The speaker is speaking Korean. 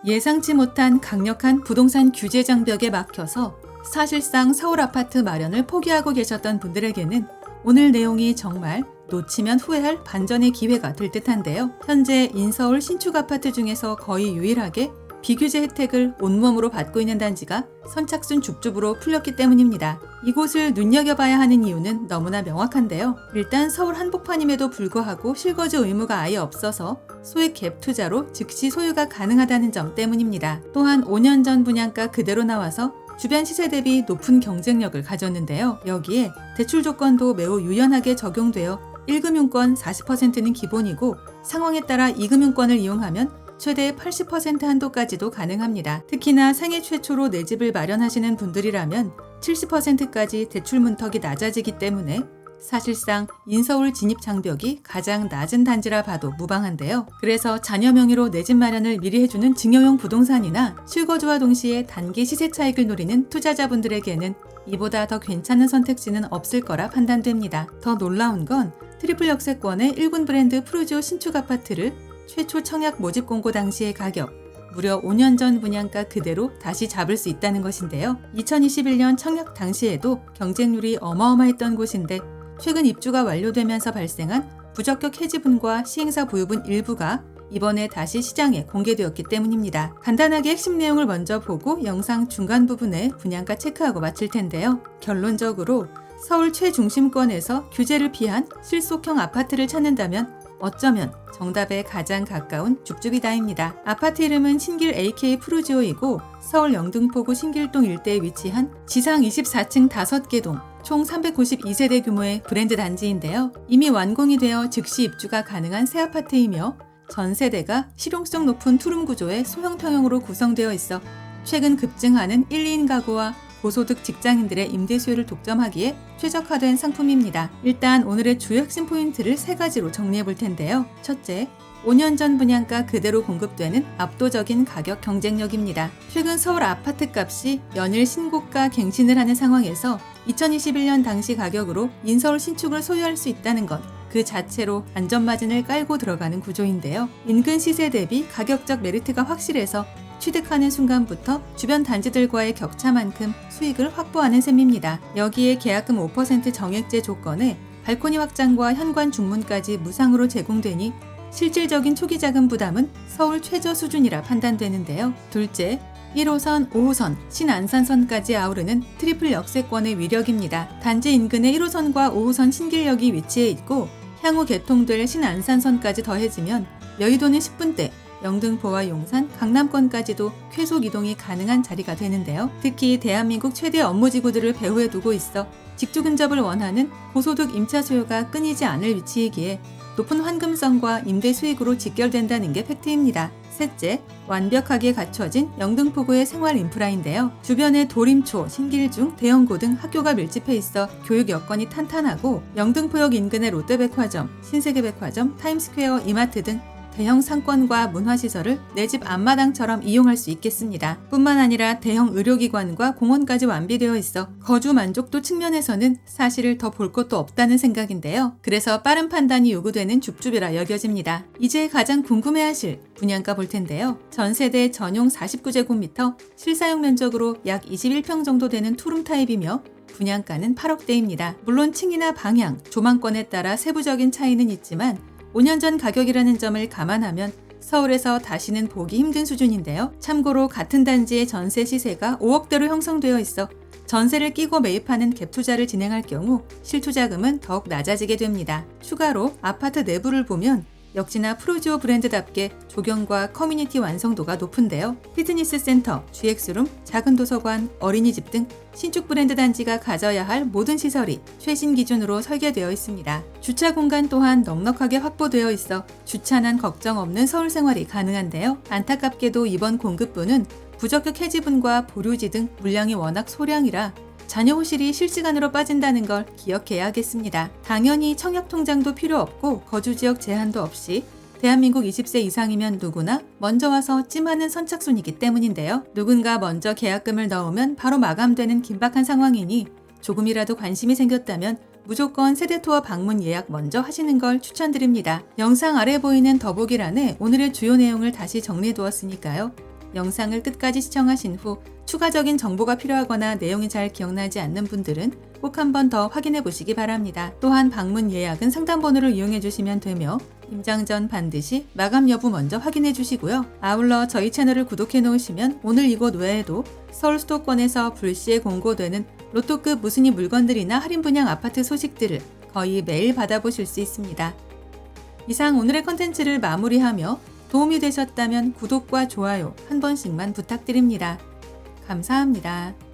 예상치 못한 강력한 부동산 규제 장벽에 막혀서 사실상 서울 아파트 마련을 포기하고 계셨던 분들에게는 오늘 내용이 정말 놓치면 후회할 반전의 기회가 될 듯한데요. 현재 인서울 신축 아파트 중에서 거의 유일하게 비규제 혜택을 온몸으로 받고 있는 단지가 선착순 줍줍으로 풀렸기 때문입니다. 이곳을 눈여겨봐야 하는 이유는 너무나 명확한데요. 일단 서울 한복판임에도 불구하고 실거주 의무가 아예 없어서 소액 갭 투자로 즉시 소유가 가능하다는 점 때문입니다. 또한 5년 전 분양가 그대로 나와서 주변 시세 대비 높은 경쟁력을 가졌는데요. 여기에 대출 조건도 매우 유연하게 적용되어 1금융권 40%는 기본이고 상황에 따라 2금융권을 이용하면 최대 80% 한도까지도 가능합니다. 특히나 생애 최초로 내 집을 마련하시는 분들이라면 70%까지 대출 문턱이 낮아지기 때문에 사실상 인서울 진입 장벽이 가장 낮은 단지라 봐도 무방한데요. 그래서 자녀 명의로 내 집 마련을 미리 해주는 증여용 부동산이나 실거주와 동시에 단기 시세 차익을 노리는 투자자분들에게는 이보다 더 괜찮은 선택지는 없을 거라 판단됩니다. 더 놀라운 건 트리플 역세권의 1군 브랜드 프루지오 신축 아파트를 최초 청약 모집 공고 당시의 가격 무려 5년 전 분양가 그대로 다시 잡을 수 있다는 것인데요. 2021년 청약 당시에도 경쟁률이 어마어마했던 곳인데 최근 입주가 완료되면서 발생한 부적격 해지분과 시행사 보유분 일부가 이번에 다시 시장에 공개되었기 때문입니다. 간단하게 핵심 내용을 먼저 보고 영상 중간 부분에 분양가 체크하고 마칠 텐데요. 결론적으로 서울 최중심권에서 규제를 피한 실속형 아파트를 찾는다면 어쩌면 정답에 가장 가까운 줍줍이다입니다. 아파트 이름은 신길 AK 프루지오이고 서울 영등포구 신길동 일대에 위치한 지상 24층 5개 동 총 392세대 규모의 브랜드 단지인데요. 이미 완공이 되어 즉시 입주가 가능한 새 아파트이며 전 세대가 실용성 높은 투룸 구조의 소형 평형으로 구성되어 있어 최근 급증하는 1, 2인 가구와 고소득 직장인들의 임대 수요를 독점하기에 최적화된 상품입니다. 일단 오늘의 주요 핵심 포인트를 3가지로 정리해 볼 텐데요. 첫째, 5년 전 분양가 그대로 공급되는 압도적인 가격 경쟁력입니다. 최근 서울 아파트 값이 연일 신고가 갱신을 하는 상황에서 2021년 당시 가격으로 인서울 신축을 소유할 수 있다는 것 그 자체로 안전마진을 깔고 들어가는 구조인데요. 인근 시세 대비 가격적 메리트가 확실해서 취득하는 순간부터 주변 단지들과의 격차만큼 수익을 확보하는 셈입니다. 여기에 계약금 5% 정액제 조건에 발코니 확장과 현관 중문까지 무상으로 제공되니 실질적인 초기 자금 부담은 서울 최저 수준이라 판단되는데요. 둘째, 1호선, 5호선, 신안산선까지 아우르는 트리플 역세권의 위력입니다. 단지 인근에 1호선과 5호선 신길역이 위치해 있고 향후 개통될 신안산선까지 더해지면 여의도는 10분대, 영등포와 용산, 강남권까지도 쾌속 이동이 가능한 자리가 되는데요. 특히 대한민국 최대 업무지구들을 배후에 두고 있어 직주 근접을 원하는 고소득 임차 수요가 끊이지 않을 위치이기에 높은 환금성과 임대 수익으로 직결된다는 게 팩트입니다. 셋째, 완벽하게 갖춰진 영등포구의 생활 인프라인데요. 주변에 도림초, 신길중, 대형고등 학교가 밀집해 있어 교육 여건이 탄탄하고 영등포역 인근의 롯데백화점, 신세계백화점, 타임스퀘어, 이마트 등 대형 상권과 문화시설을 내 집 앞마당처럼 이용할 수 있겠습니다. 뿐만 아니라 대형 의료기관과 공원까지 완비되어 있어 거주 만족도 측면에서는 사실 더 볼 것도 없다는 생각인데요. 그래서 빠른 판단이 요구되는 줍줍이라 여겨집니다. 이제 가장 궁금해하실 분양가 볼 텐데요. 전세대 전용 49제곱미터, 실사용 면적으로 약 21평 정도 되는 투룸 타입이며 분양가는 8억대입니다. 물론 층이나 방향, 조망권에 따라 세부적인 차이는 있지만 5년 전 가격이라는 점을 감안하면 서울에서 다시는 보기 힘든 수준인데요. 참고로 같은 단지의 전세 시세가 5억대로 형성되어 있어 전세를 끼고 매입하는 갭 투자를 진행할 경우 실투자금은 더욱 낮아지게 됩니다. 추가로 아파트 내부를 보면 역시나 프루지오 브랜드답게 조경과 커뮤니티 완성도가 높은데요. 피트니스 센터, GX룸, 작은 도서관, 어린이집 등 신축 브랜드 단지가 가져야 할 모든 시설이 최신 기준으로 설계되어 있습니다. 주차 공간 또한 넉넉하게 확보되어 있어 주차난 걱정 없는 서울 생활이 가능한데요. 안타깝게도 이번 공급분은 부적격 해지분과 보류지 등 물량이 워낙 소량이라 자녀 호실이 실시간으로 빠진다는 걸 기억해야 하겠습니다. 당연히 청약 통장도 필요 없고 거주 지역 제한도 없이 대한민국 20세 이상이면 누구나 먼저 와서 찜하는 선착순이기 때문인데요. 누군가 먼저 계약금을 넣으면 바로 마감되는 긴박한 상황이니 조금이라도 관심이 생겼다면 무조건 세대투어 방문 예약 먼저 하시는 걸 추천드립니다. 영상 아래 보이는 더보기란에 오늘의 주요 내용을 다시 정리해 두었으니까요. 영상을 끝까지 시청하신 후 추가적인 정보가 필요하거나 내용이 잘 기억나지 않는 분들은 꼭 한 번 더 확인해 보시기 바랍니다. 또한 방문 예약은 상담번호를 이용해 주시면 되며 임장 전 반드시 마감 여부 먼저 확인해 주시고요. 아울러 저희 채널을 구독해 놓으시면 오늘 이곳 외에도 서울 수도권에서 불시에 공고되는 로또급 무순위 물건들이나 할인 분양 아파트 소식들을 거의 매일 받아보실 수 있습니다. 이상 오늘의 컨텐츠를 마무리하며 도움이 되셨다면 구독과 좋아요 한 번씩만 부탁드립니다. 감사합니다.